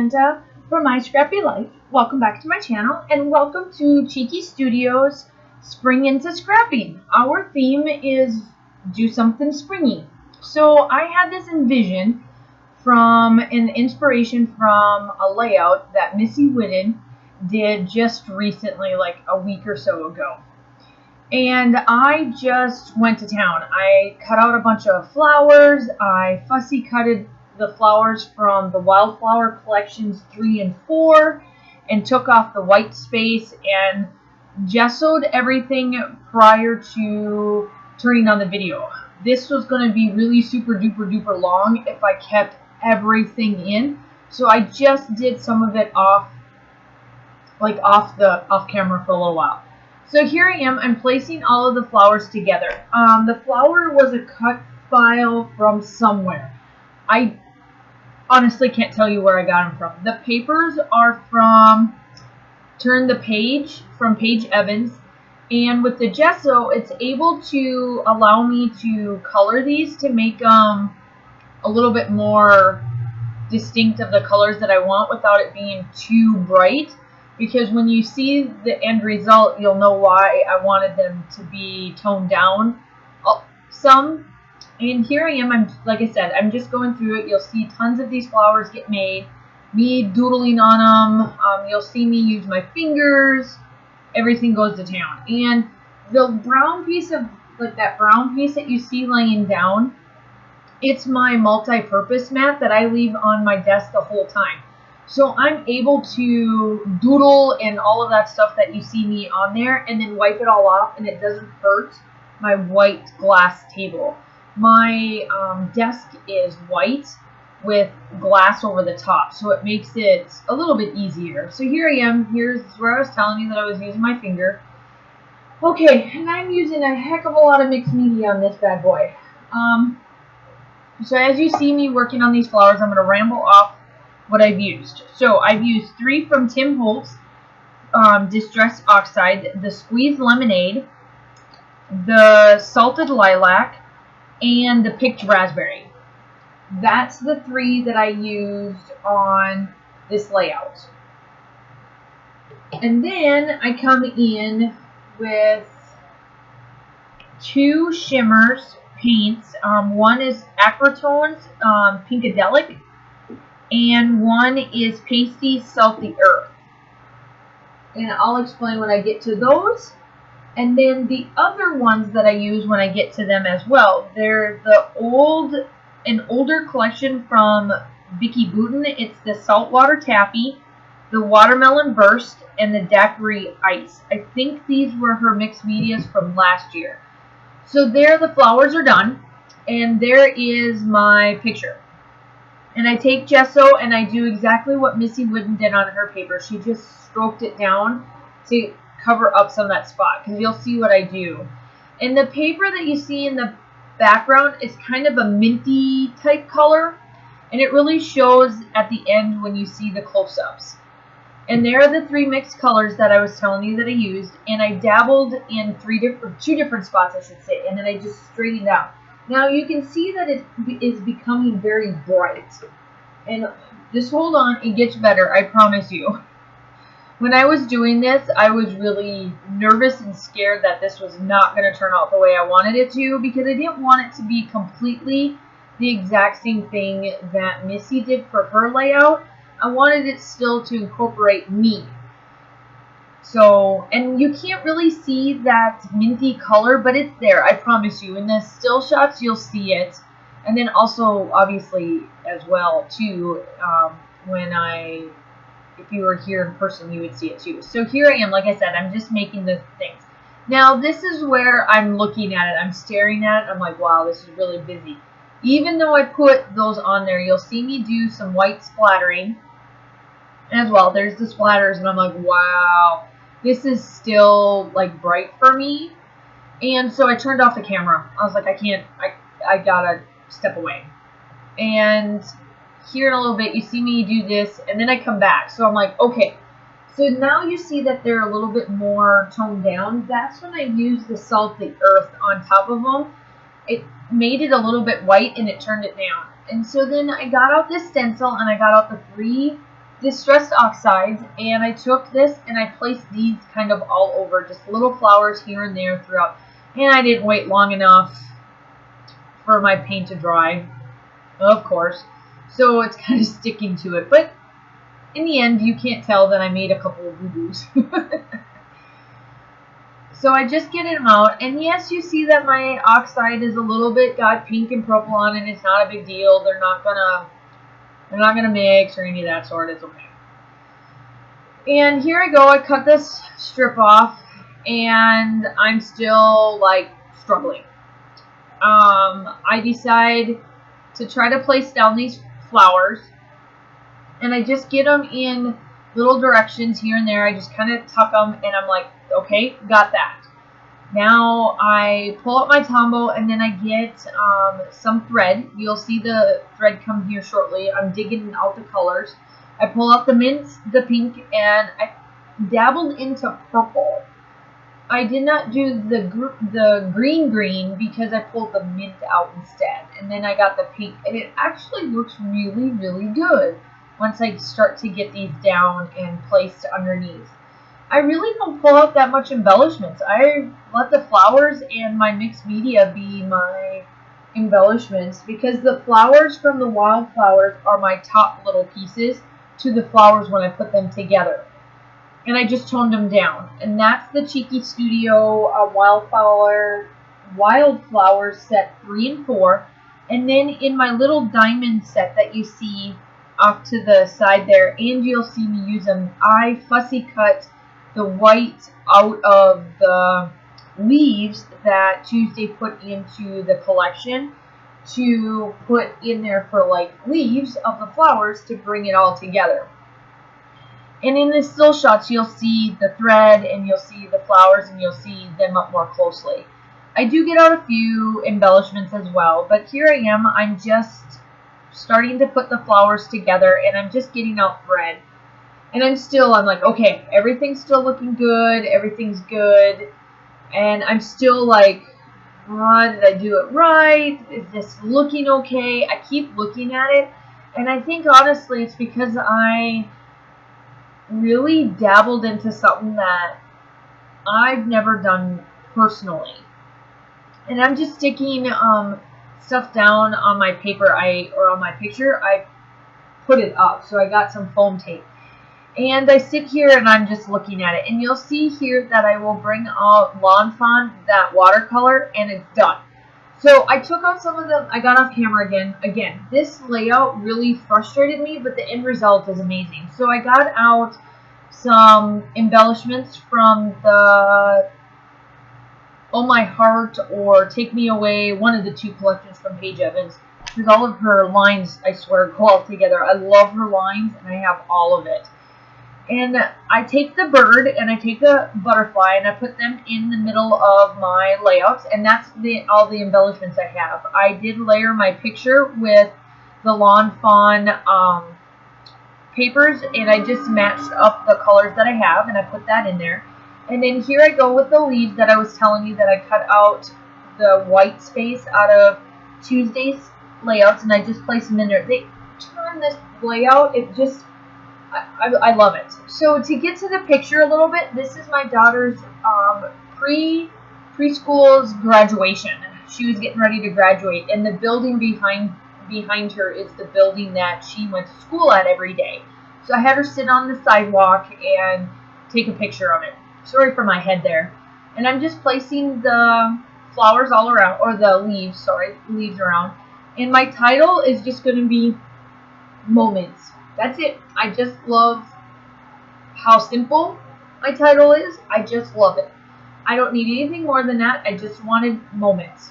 Miranda for My Scrappy Life. Welcome back to my channel and welcome to Cheeky Studios Spring into Scrapping. Our theme is do something springy. So I had this envision from an inspiration from a layout that Missy Whitten did just recently, like a week or so ago. And I just went to town. I cut out a bunch of flowers. I fussy cutted the flowers from the Wildflower Collections 3 and 4 and took off the white space and gessoed everything prior to turning on the video. This was going to be really super duper duper long if I kept everything in. So I just did some of it off camera for a little while. So here I am, I'm placing all of the flowers together. The flower was a cut file from somewhere. I honestly can't tell you where I got them from. The papers are from Turn the Page, from Paige Evans. And with the gesso, it's able to allow me to color these to make them a little bit more distinct of the colors that I want without it being too bright. Because when you see the end result, you'll know why I wanted them to be toned down some. And here I am, like I said, I'm just going through it. You'll see tons of these flowers get made, me doodling on them. You'll see me use my fingers. Everything goes to town. And the brown piece of, like that brown piece that you see laying down, it's my multi-purpose mat that I leave on my desk the whole time. So I'm able to doodle and all of that stuff that you see me on there and then wipe it all off, and it doesn't hurt my white glass table. My desk is white with glass over the top, so it makes it a little bit easier. So here I am. Here's where I was telling you that I was using my finger. Okay, and I'm using a heck of a lot of mixed media on this bad boy. So as you see me working on these flowers, I'm going to ramble off what I've used. So I've used 3 from Tim Holtz, Distress Oxide, the Squeezed Lemonade, the Salted Lilac, and the Picked Raspberry. That's the 3 that I used on this layout. And then I come in with 2 shimmers paints. One is Acrotones Pinkadelic, and one is Pasty Salty Earth. And I'll explain when I get to those. And then the other ones that I use when I get to them as well, they're an older collection from Vicki Boutin. It's the Saltwater Taffy, the Watermelon Burst, and the Daiquiri Ice. I think these were her mixed medias from last year. So there, the flowers are done, and there is my picture. And I take gesso and I do exactly what Missy Whitten did on her paper. She just stroked it down to cover up some of that spot, because you'll see what I do. And the paper that you see in the background is kind of a minty type color, and it really shows at the end when you see the close-ups. And there are the 3 mixed colors that I was telling you that I used, and I dabbled in 2 different spots, I should say, and then I just straightened out. Now you can see that it is becoming very bright, and just hold on, it gets better, I promise you. When I was doing this, I was really nervous and scared that this was not going to turn out the way I wanted it to, because I didn't want it to be completely the exact same thing that Missy did for her layout. I wanted it still to incorporate me. So, and you can't really see that minty color, but it's there, I promise you. In the still shots, you'll see it. And then also, obviously, as well, too, if you were here in person, you would see it too. So here I am, like I said, I'm just making the things. Now, this is where I'm looking at it. I'm staring at it. I'm like, wow, this is really busy. Even though I put those on there, you'll see me do some white splattering as well. There's the splatters, and I'm like, wow, this is still, like, bright for me. And so I turned off the camera. I was like, I gotta step away. And here in a little bit, you see me do this, and then I come back. So I'm like, okay. So now you see that they're a little bit more toned down. That's when I use the Salty Earth on top of them. It made it a little bit white, and it turned it down. And so then I got out this stencil, and I got out the 3 distressed oxides, and I took this and I placed these kind of all over, just little flowers here and there throughout. And I didn't wait long enough for my paint to dry, of course, so it's kind of sticking to it. But in the end, you can't tell that I made a couple of boo-boos. So I just get them out, and yes, you see that my oxide is a little bit got pink and purple on, and it's not a big deal. They're not gonna mix or any of that sort. It's okay. And here I go. I cut this strip off, and I'm still like struggling. I decide to try to place down these flowers, and I just get them in little directions here and there. I just kind of tuck them, and I'm like, okay, got that. Now I pull up my Tombow, and then I get some thread. You'll see the thread come here shortly. I'm digging out the colors. I pull out the mint, the pink, and I dabbled into purple. I did not do the green because I pulled the mint out instead. And then I got the pink, and it actually looks really, really good once I start to get these down and placed underneath. I really don't pull out that much embellishments. I let the flowers and my mixed media be my embellishments, because the flowers from the wildflowers are my top little pieces to the flowers when I put them together. And I just toned them down. And that's the Cheeky Studio Wildflower set 3 and 4. And then in my little diamond set that you see off to the side there, and you'll see me use them, I fussy cut the white out of the leaves that Tuesday put into the collection to put in there for like leaves of the flowers to bring it all together. And in the still shots, you'll see the thread, and you'll see the flowers, and you'll see them up more closely. I do get out a few embellishments as well, but here I am. I'm just starting to put the flowers together, and I'm just getting out thread. And I'm like, okay, everything's still looking good. Everything's good. And I'm still like, did I do it right? Is this looking okay? I keep looking at it. And I think, honestly, it's because I really dabbled into something that I've never done personally. And I'm just sticking stuff down on my paper, or on my picture. I put it up, so I got some foam tape. And I sit here and I'm just looking at it. And you'll see here that I will bring out Lawn Fawn, that watercolor, and it's done. So I took out some of them. I got off camera again. Again, this layout really frustrated me, but the end result is amazing. So I got out some embellishments from the Oh My Heart or Take Me Away, one of the two collections from Paige Evans. Because all of her lines, I swear, go all together. I love her lines, and I have all of it. And I take the bird and I take the butterfly and I put them in the middle of my layouts, and that's all the embellishments I have. I did layer my picture with the Lawn Fawn papers, and I just matched up the colors that I have, and I put that in there. And then here I go with the leaves that I was telling you that I cut out the white space out of Tuesday's layouts, and I just place them in there. They turn this layout, it just... I love it. So to get to the picture a little bit, this is my daughter's preschool's graduation. She was getting ready to graduate, and the building behind her is the building that she went to school at every day. So I had her sit on the sidewalk and take a picture of it. Sorry for my head there. And I'm just placing the flowers all around, or the leaves, sorry, leaves around. And my title is just going to be Moments. That's it. I just love how simple my title is. I just love it. I don't need anything more than that. I just wanted moments.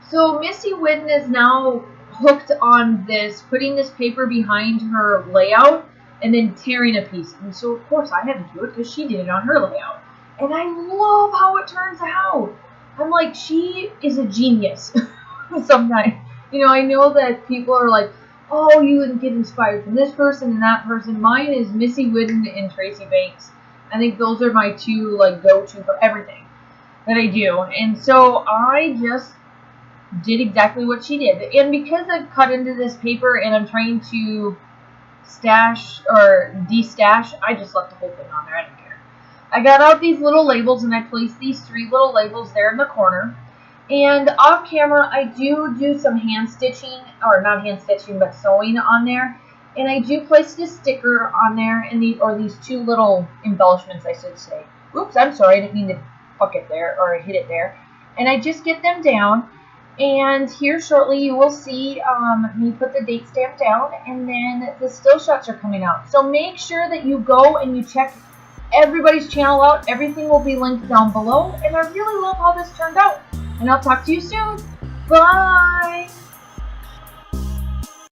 So Missy Whitten is now hooked on this, putting this paper behind her layout and then tearing a piece. And so, of course, I had to do it because she did it on her layout. And I love how it turns out. I'm like, she is a genius sometimes. You know, I know that people are like, oh, you can get inspired from this person and that person. Mine is Missy Whitten and Tracy Banks. I think those are my two, like, go-to for everything that I do. And so I just did exactly what she did. And because I've cut into this paper and I'm trying to stash or de-stash. I just left the whole thing on there. I don't care. I got out these little labels and I placed these 3 little labels there in the corner. And off camera, I do some hand stitching, or not hand stitching, but sewing on there. And I do place this sticker on there, and these 2 little embellishments, I should say. Oops, I'm sorry, I didn't mean to fuck it there, or hit it there. And I just get them down. And here shortly you will see me put the date stamp down, and then the still shots are coming out. So make sure that you go and you check everybody's channel out. Everything will be linked down below, and I really love how this turned out. And I'll talk to you soon. Bye!